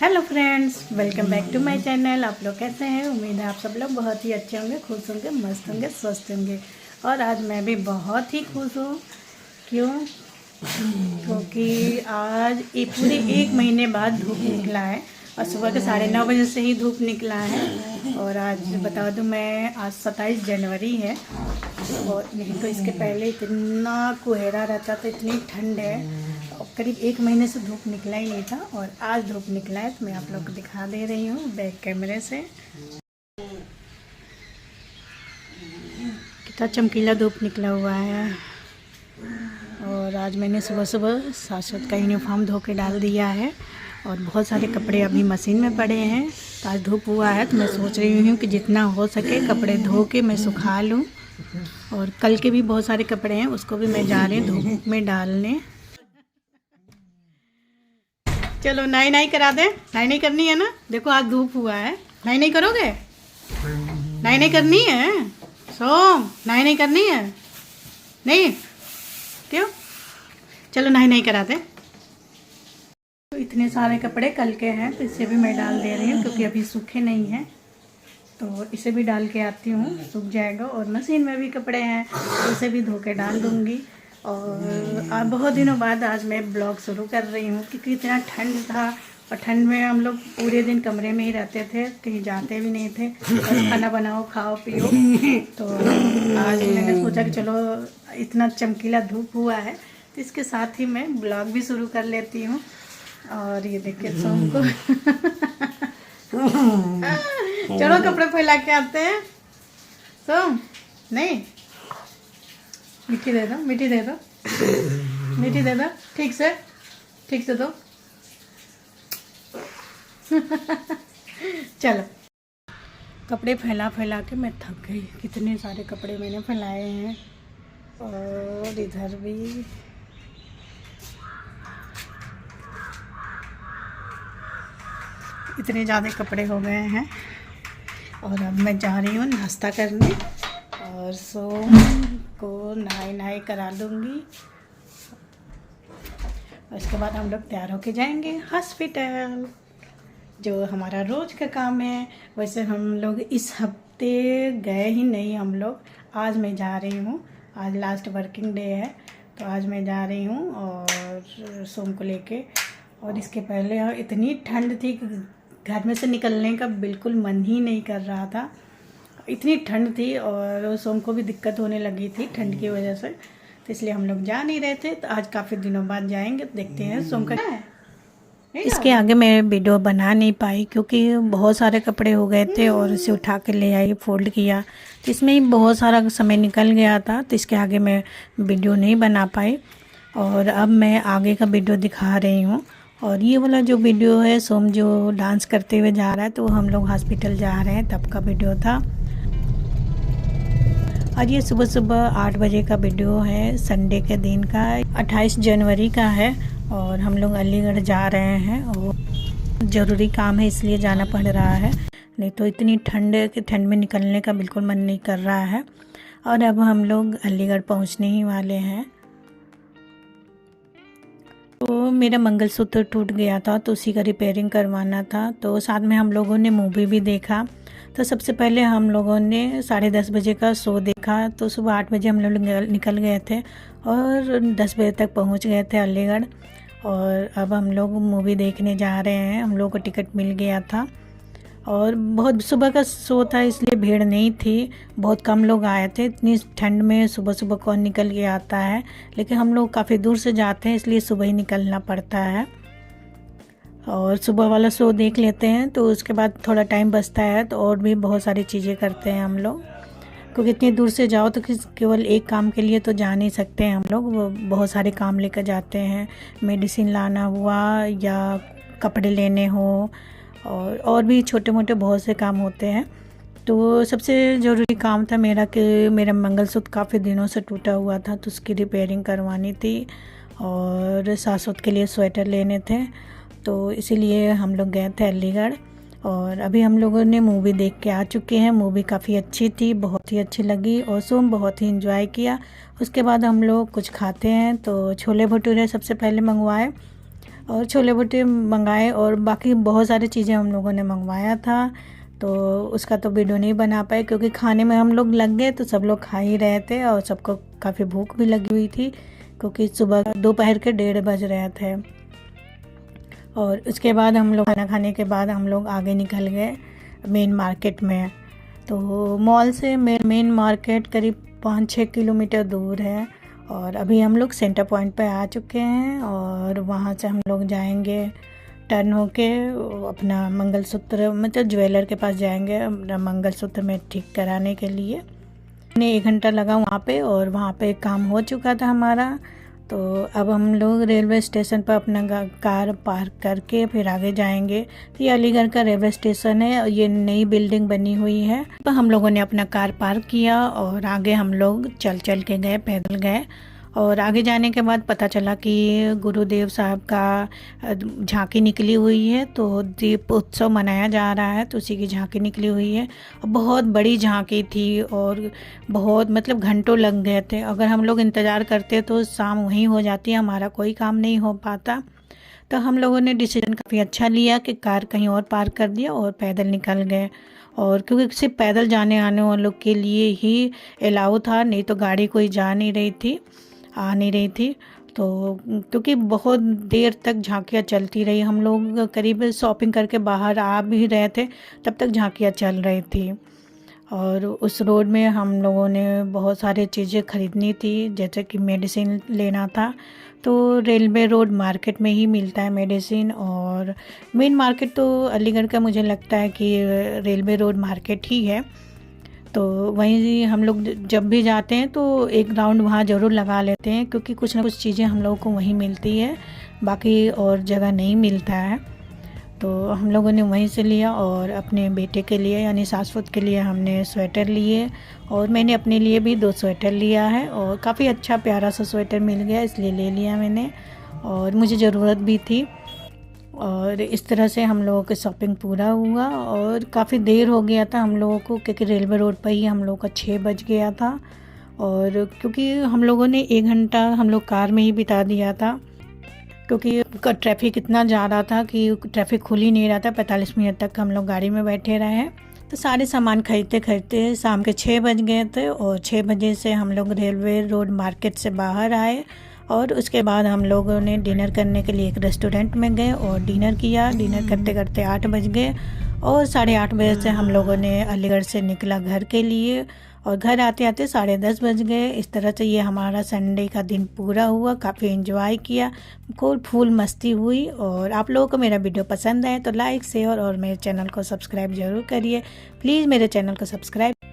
Hello friends, welcome back to my channel. आप लोग कैसे हैं? उम्मीद है आप सब लोग बहुत ही अच्छे होंगे, खुश होंगे, मस्त होंगे, स्वस्थ होंगे। और आज मैं भी बहुत ही खुश हूँ। क्यों? क्योंकि आज पूरे 1 महीने बाद धूप निकला है और सुबह के 9:30 बजे से ही धूप निकला है। और आज बता दूँ मैं, आज 27 जनवरी है और नहीं तो इसके पहले इतना कोहरा रहता था, इतनी ठंड है। और करीब 1 महीने से धूप निकला ही नहीं था और आज धूप निकला है तो मैं आप लोग को दिखा दे रही हूँ बैक कैमरे से। कितना चमकीला धूप निकला हुआ है। और आज मैंने सुबह सुबह शाश्वत का यूनिफॉर्म धो के डाल दिया है और बहुत सारे कपड़े अभी मशीन में पड़े हैं। तो आज धूप हुआ है तो मैं सोच रही हूँ कि जितना हो सके कपड़े धो के मैं सुखा लूँ। और कल के भी बहुत सारे कपड़े हैं, उसको भी मैं जा रही हूँ धूप में डालने। चलो नाई नाई करा दे। नाई नहीं करनी है ना? देखो आज धूप हुआ है। नाई नहीं करोगे? नाई नहीं करनी है सोम? नाई नहीं करनी है? नहीं क्यों? चलो नाई नहीं करा दे। तो इतने सारे कपड़े कल के हैं तो इसे भी मैं डाल दे रही हूँ क्योंकि अभी सूखे नहीं हैं। तो इसे भी डाल के आती हूँ, सूख जाएगा। और मशीन में भी कपड़े हैं तो इसे भी धो के डाल दूँगी। और बहुत दिनों बाद आज मैं ब्लॉग शुरू कर रही हूँ क्योंकि इतना ठंड था और ठंड में हम लोग पूरे दिन कमरे में ही रहते थे, कहीं जाते भी नहीं थे, बस खाना बनाओ खाओ पियो। तो आज मैंने सोचा कि चलो इतना चमकीला धूप हुआ है तो इसके साथ ही मैं ब्लॉग भी शुरू कर लेती हूँ। और ये देखिए सोम को चलो कपड़े फैला के आते हैं। सोम नहीं, मिट्टी दे दो, मिट्टी दे दो, मिट्टी दे दो, ठीक से दो। चलो कपड़े फैला फैला के मैं थक गई। कितने सारे कपड़े मैंने फैलाए हैं। और इधर भी इतने ज़्यादा कपड़े हो गए हैं। और अब मैं जा रही हूँ नाश्ता करने और सोम को नहाई करा दूँगी। उसके बाद हम लोग तैयार होके जाएंगे हॉस्पिटल, जो हमारा रोज़ का काम है। वैसे हम लोग इस हफ्ते गए ही नहीं हम लोग। आज मैं जा रही हूँ, आज लास्ट वर्किंग डे है तो आज मैं जा रही हूँ और सोम को लेके। और इसके पहले इतनी ठंड थी कि घर में से निकलने का बिल्कुल मन ही नहीं कर रहा था। इतनी ठंड थी और सोम को भी दिक्कत होने लगी थी ठंड की वजह से, तो इसलिए हम लोग जा नहीं रहे थे। तो आज काफ़ी दिनों बाद जाएंगे, तो देखते हैं सोम का है। इसके आगे मैं वीडियो बना नहीं पाई क्योंकि बहुत सारे कपड़े हो गए थे और इसे उठा के ले आई, फोल्ड किया, तो इसमें ही बहुत सारा समय निकल गया था। तो इसके आगे मैं वीडियो नहीं बना पाई और अब मैं आगे का वीडियो दिखा रही हूँ। और ये वाला जो वीडियो है सोम जो डांस करते हुए जा रहा है, तो हम लोग हॉस्पिटल जा रहे हैं तब का वीडियो था। और ये सुबह सुबह 8 बजे का वीडियो है, संडे के दिन का, 28 जनवरी का है। और हम लोग अलीगढ़ जा रहे हैं और ज़रूरी काम है इसलिए जाना पड़ रहा है, नहीं तो इतनी ठंड है कि ठंड में निकलने का बिल्कुल मन नहीं कर रहा है। और अब हम लोग अलीगढ़ पहुंचने ही वाले हैं। तो मेरा मंगलसूत्र टूट गया था तो उसी का रिपेयरिंग करवाना था। तो साथ में हम लोगों ने मूवी भी देखा। तो सबसे पहले हम लोगों ने 10:30 बजे का शो देखा। तो सुबह 8 बजे हम लोग निकल गए थे और 10 बजे तक पहुंच गए थे अलीगढ़। और अब हम लोग मूवी देखने जा रहे हैं। हम लोग को टिकट मिल गया था और बहुत सुबह का शो था इसलिए भीड़ नहीं थी, बहुत कम लोग आए थे। इतनी ठंड में सुबह सुबह कौन निकल के आता है, लेकिन हम लोग काफ़ी दूर से जाते हैं इसलिए सुबह ही निकलना पड़ता है। और सुबह वाला शो देख लेते हैं तो उसके बाद थोड़ा टाइम बचता है तो और भी बहुत सारी चीज़ें करते हैं हम लोग, क्योंकि इतनी दूर से जाओ तो केवल एक काम के लिए तो जा नहीं सकते हैं हम लोग, वो बहुत सारे काम लेकर जाते हैं। मेडिसिन लाना हुआ या कपड़े लेने हो और भी छोटे मोटे बहुत से काम होते हैं। तो सबसे ज़रूरी काम था मेरा कि मेरा मंगलसूत्र काफ़ी दिनों से टूटा हुआ था तो उसकी रिपेयरिंग करवानी थी। और शाश्वत के लिए स्वेटर लेने थे तो इसीलिए हम लोग गए थे अलीगढ़। और अभी हम लोगों ने मूवी देख के आ चुके हैं। मूवी काफ़ी अच्छी थी, बहुत ही अच्छी लगी और सोम बहुत ही एंजॉय किया। उसके बाद हम लोग कुछ खाते हैं तो छोले भटूरे सबसे पहले मंगवाए और छोले भटूरे मंगाए और बाकी बहुत सारी चीज़ें हम लोगों ने मंगवाया था। तो उसका तो वीडियो नहीं बना पाए क्योंकि खाने में हम लोग लग गए तो सब लोग खा ही रहे थे और सबको काफ़ी भूख भी लगी हुई थी क्योंकि सुबह दोपहर के 1:30 बज रहे थे। और उसके बाद हम लोग खाना खाने के बाद हम लोग आगे निकल गए मेन मार्केट में। तो मॉल से मेन मार्केट करीब 5-6 किलोमीटर दूर है और अभी हम लोग सेंटर पॉइंट पे आ चुके हैं और वहाँ से हम लोग जाएंगे टर्न होके अपना मंगलसूत्र मतलब ज्वेलर के पास जाएंगे अपना मंगलसूत्र में ठीक कराने के लिए। मैंने 1 घंटा लगा वहाँ पे और वहाँ पे काम हो चुका था हमारा। तो अब हम लोग रेलवे स्टेशन पर अपना कार पार्क करके फिर आगे जाएंगे। ये अलीगढ़ का रेलवे स्टेशन है और ये नई बिल्डिंग बनी हुई है। तो हम लोगों ने अपना कार पार्क किया और आगे हम लोग चल के गए, पैदल गए। और आगे जाने के बाद पता चला कि गुरुदेव साहब का झांकी निकली हुई है, तो दीप उत्सव मनाया जा रहा है, तो उसी की झांकी निकली हुई है। बहुत बड़ी झांकी थी और बहुत मतलब घंटों लग गए थे। अगर हम लोग इंतज़ार करते तो शाम वहीं हो जाती, हमारा कोई काम नहीं हो पाता। तो हम लोगों ने डिसीजन काफ़ी अच्छा लिया कि कार कहीं और पार्क कर दिया और पैदल निकल गए। और क्योंकि सिर्फ पैदल जाने आने वालों के लिए ही अलाउ था, नहीं तो गाड़ी कोई जा नहीं रही थी, आ नहीं रही थी। तो क्योंकि बहुत देर तक झांकियाँ चलती रही, हम लोग करीब शॉपिंग करके बाहर आ भी रहे थे तब तक झांकियाँ चल रही थी। और उस रोड में हम लोगों ने बहुत सारी चीज़ें ख़रीदनी थी, जैसे कि मेडिसिन लेना था। तो रेलवे रोड मार्केट में ही मिलता है मेडिसिन। और मेन मार्केट तो अलीगढ़ का मुझे लगता है कि रेलवे रोड मार्केट ही है। तो वहीं हम लोग जब भी जाते हैं तो एक राउंड वहाँ ज़रूर लगा लेते हैं क्योंकि कुछ ना कुछ चीज़ें हम लोगों को वहीं मिलती है, बाकी और जगह नहीं मिलता है। तो हम लोगों ने वहीं से लिया और अपने बेटे के लिए यानी सासुत के लिए हमने स्वेटर लिए और मैंने अपने लिए भी 2 स्वेटर लिया है और काफ़ी अच्छा प्यारा सा स्वेटर मिल गया इसलिए ले लिया मैंने और मुझे ज़रूरत भी थी। और इस तरह से हम लोगों का शॉपिंग पूरा हुआ और काफ़ी देर हो गया था हम लोगों को क्योंकि रेलवे रोड पर ही हम लोगों का 6 बज गया था। और क्योंकि हम लोगों ने 1 घंटा हम लोग कार में ही बिता दिया था क्योंकि ट्रैफिक इतना ज़्यादा था कि ट्रैफिक खुल ही नहीं रहा था। 45 मिनट तक हम लोग गाड़ी में बैठे रहे हैं। तो सारे सामान खरीदते खरीदते शाम के 6 बज गए थे और 6 बजे से हम लोग रेलवे रोड मार्केट से बाहर आए और उसके बाद हम लोगों ने डिनर करने के लिए एक रेस्टोरेंट में गए और डिनर किया। डिनर करते करते 8 बज गए और 8:30 बजे से हम लोगों ने अलीगढ़ से निकला घर के लिए और घर आते आते 10:30 बज गए। इस तरह से ये हमारा संडे का दिन पूरा हुआ। काफ़ी एंजॉय किया, खूब फुल मस्ती हुई। और आप लोगों को मेरा वीडियो पसंद आए तो लाइक शेयर और मेरे चैनल को सब्सक्राइब ज़रूर करिए। प्लीज़ मेरे चैनल को सब्सक्राइब